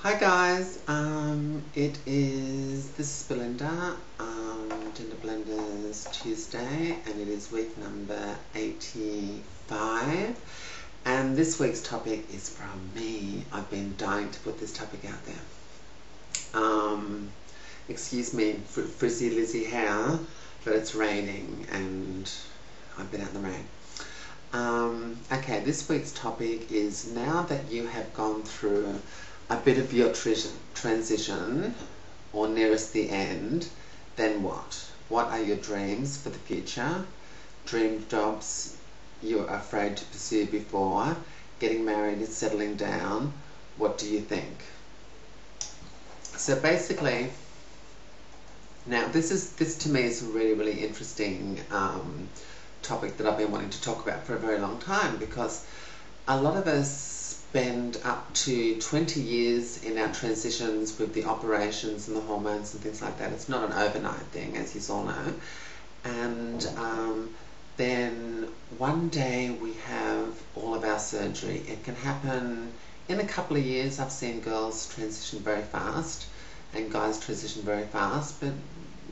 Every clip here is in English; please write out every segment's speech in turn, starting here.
Hi guys, this is Belinda, Gender Blenders Tuesday, and it is week number 85, and this week's topic is from me. I've been dying to put this topic out there. Excuse me, frizzy Lizzy hair, but it's raining and I've been out in the rain. Okay, this week's topic is, now that you have gone through a bit of your transition, or nearest the end, then what? What are your dreams for the future? Dream jobs you're afraid to pursue before getting married and settling down. What do you think? So basically, now this to me is a really interesting topic that I've been wanting to talk about for a very long time, because a lot of us spend up to 20 years in our transitions with the operations and the hormones and things like that. It's not an overnight thing, as you all know. And then one day we have all of our surgery. It can happen in a couple of years. I've seen girls transition very fast and guys transition very fast, but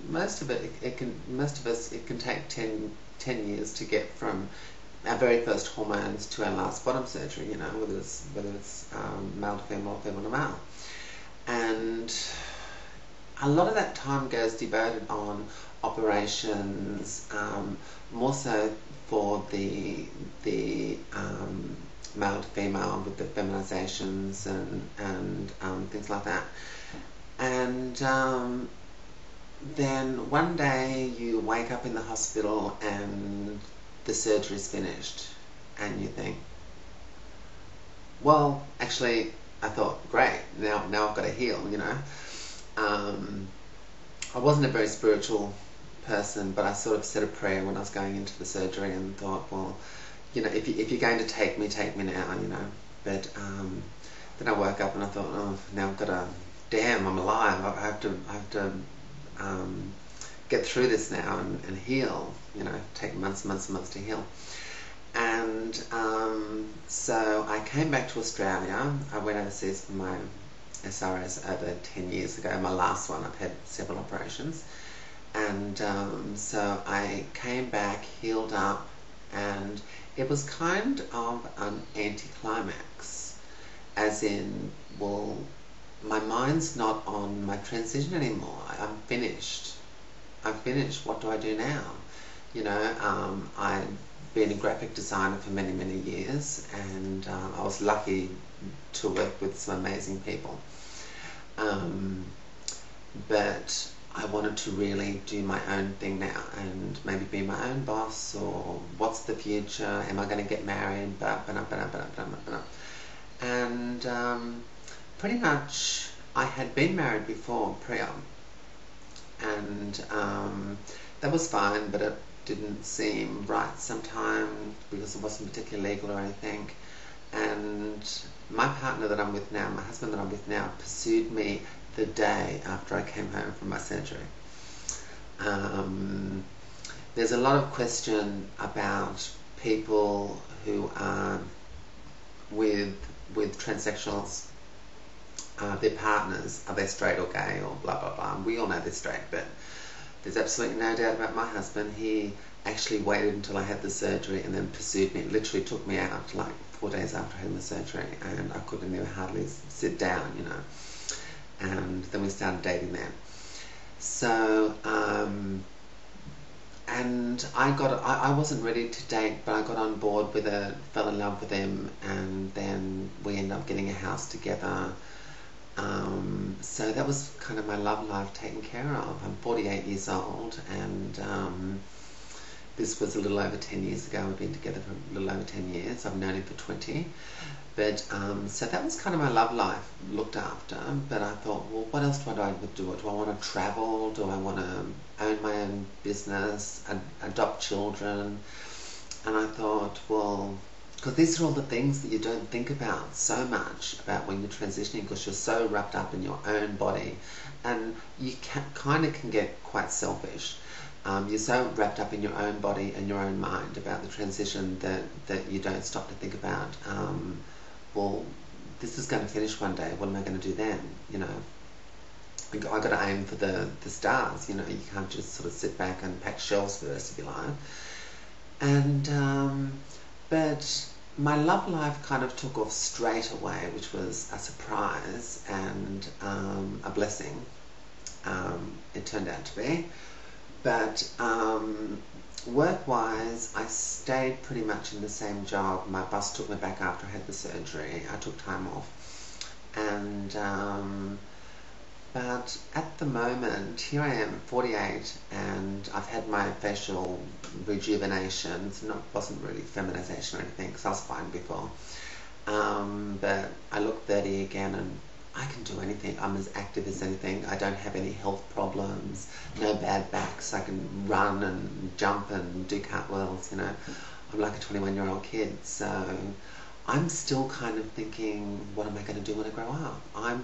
most of it can take 10 years to get from our very first hormones to our last bottom surgery, you know, whether it's male to female or female to male. And a lot of that time goes devoted on operations, more so for the male to female, with the feminizations and things like that. And then one day you wake up in the hospital and the surgery's finished, and you think, well, actually, I thought, great, now I've got to heal, you know. I wasn't a very spiritual person, but I sort of said a prayer when I was going into the surgery and thought, well, you know, if you're going to take me now, you know. But then I woke up and I thought, oh, now I've got to, damn, I'm alive. I have to get through this now and heal, you know, take months to heal. And so I came back to Australia. I went overseas for my SRS over 10 years ago, my last one. I've had several operations. And so I came back, healed up, and it was kind of an anticlimax, as in, well, my mind's not on my transition anymore. I'm finished. What do I do now? You know, I'd been a graphic designer for many years, and I was lucky to work with some amazing people. But I wanted to really do my own thing now and maybe be my own boss, or what's the future? Am I going to get married? And pretty much I had been married before, pre-op, and that was fine, but it didn't seem right sometimes because it wasn't particularly legal or anything. And my partner that I'm with now, my husband that I'm with now, pursued me the day after I came home from my surgery. There's a lot of question about people who are with transsexuals, their partners, are they straight or gay or blah blah blah. We all know they're straight, but there's absolutely no doubt about my husband. He actually waited until I had the surgery and then pursued me. It literally took me out like 4 days after I had the surgery, and I couldn't even hardly sit down, you know. And then we started dating then. So and I wasn't ready to date, but I got on board with it, fell in love with him, and then we ended up getting a house together. So that was kind of my love life taken care of. I'm 48 years old, and this was a little over 10 years ago. We've been together for a little over 10 years. I've known him for 20. But so that was kind of my love life looked after. But I thought, well, what else do I do? Do I want to travel? Do I want to own my own business, adopt children? And I thought, well, because these are all the things that you don't think about so much about when you're transitioning, because you're so wrapped up in your own body, and you kind of can get quite selfish. You're so wrapped up in your own body and your own mind about the transition that you don't stop to think about, well, this is going to finish one day. What am I going to do then? You know, I got to aim for the stars. You know, you can't just sort of sit back and pack shells for the rest of your life. And but my love life kind of took off straight away, which was a surprise and a blessing. It turned out to be. But work-wise, I stayed pretty much in the same job. My boss took me back after I had the surgery. I took time off. And but at the moment, here I am, 48, and I've had my facial rejuvenation. It wasn't really feminization or anything, because I was fine before. But I look 30 again, and I can do anything. I'm as active as anything. I don't have any health problems, no bad backs. I can run and jump and do cartwheels, you know. I'm like a 21-year-old kid, so I'm still kind of thinking, what am I going to do when I grow up? I'm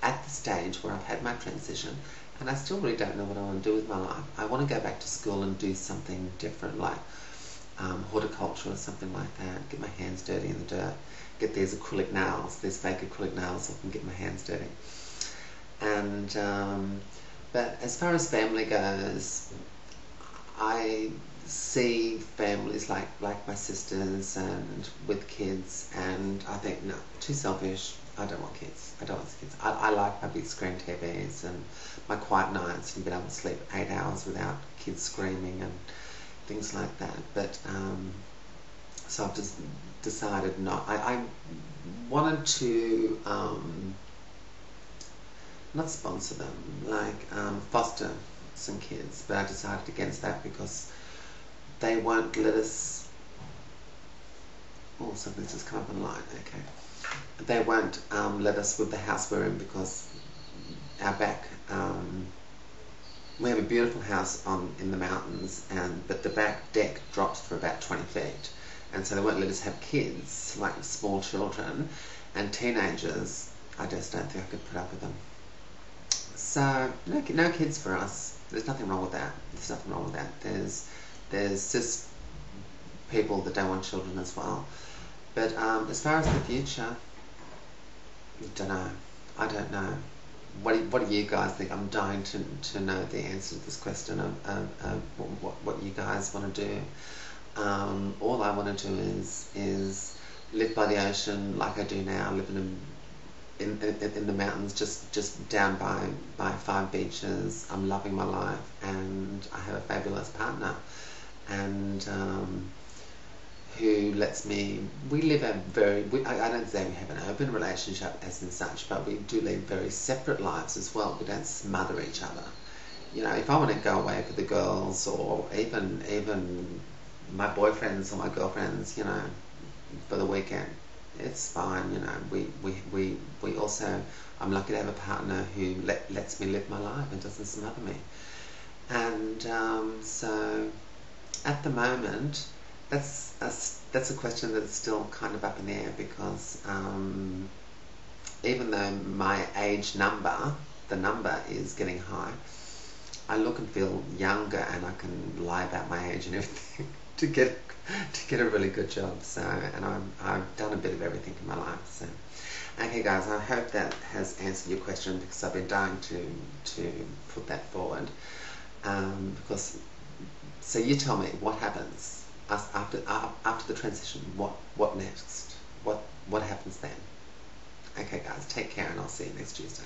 at the stage where I've had my transition, and I still really don't know what I want to do with my life. I want to go back to school and do something different, like horticulture or something like that, get my hands dirty in the dirt, get these acrylic nails, these fake acrylic nails, so I can get my hands dirty. And but as far as family goes, I see families like my sisters and with kids, and I think, no, too selfish. I don't want kids. I don't want kids. I like my big screen TVs and my quiet nights and being able to sleep 8 hours without kids screaming and things like that. But so I've just decided not. I wanted to not sponsor them, like foster some kids, but I decided against that because they won't let us. Oh, something's just come up online. Okay. They won't let us with the house we're in because our back, we have a beautiful house in the mountains, but the back deck drops for about 20 feet, and so they won't let us have kids, like small children and teenagers. I just don't think I could put up with them. So no kids for us. There's nothing wrong with that. There's nothing wrong with that. There's just people that don't want children as well. But as far as the future, I don't know. I don't know. What do you guys think? I'm dying to know the answer to this question of what you guys want to do. All I want to do is live by the ocean like I do now, living in the mountains, just down by 5 beaches. I'm loving my life, and I have a fabulous partner, and who lets me. We live a very. I don't say we have an open relationship as in such, but we do live very separate lives as well. We don't smother each other. You know, if I want to go away with the girls, or even my boyfriends or my girlfriends, you know, for the weekend, it's fine. You know, we also. I'm lucky to have a partner who lets me live my life and doesn't smother me. And so, at the moment, that's a question that's still kind of up in the air, because even though my age number, the number is getting high, I look and feel younger, and I can lie about my age and everything to get a really good job. So, and I've done a bit of everything in my life. So, okay, guys, I hope that has answered your question, because I've been dying to put that forward. Because, so you tell me what happens after the transition. What next? What happens then? Okay, guys, take care, and I'll see you next Tuesday.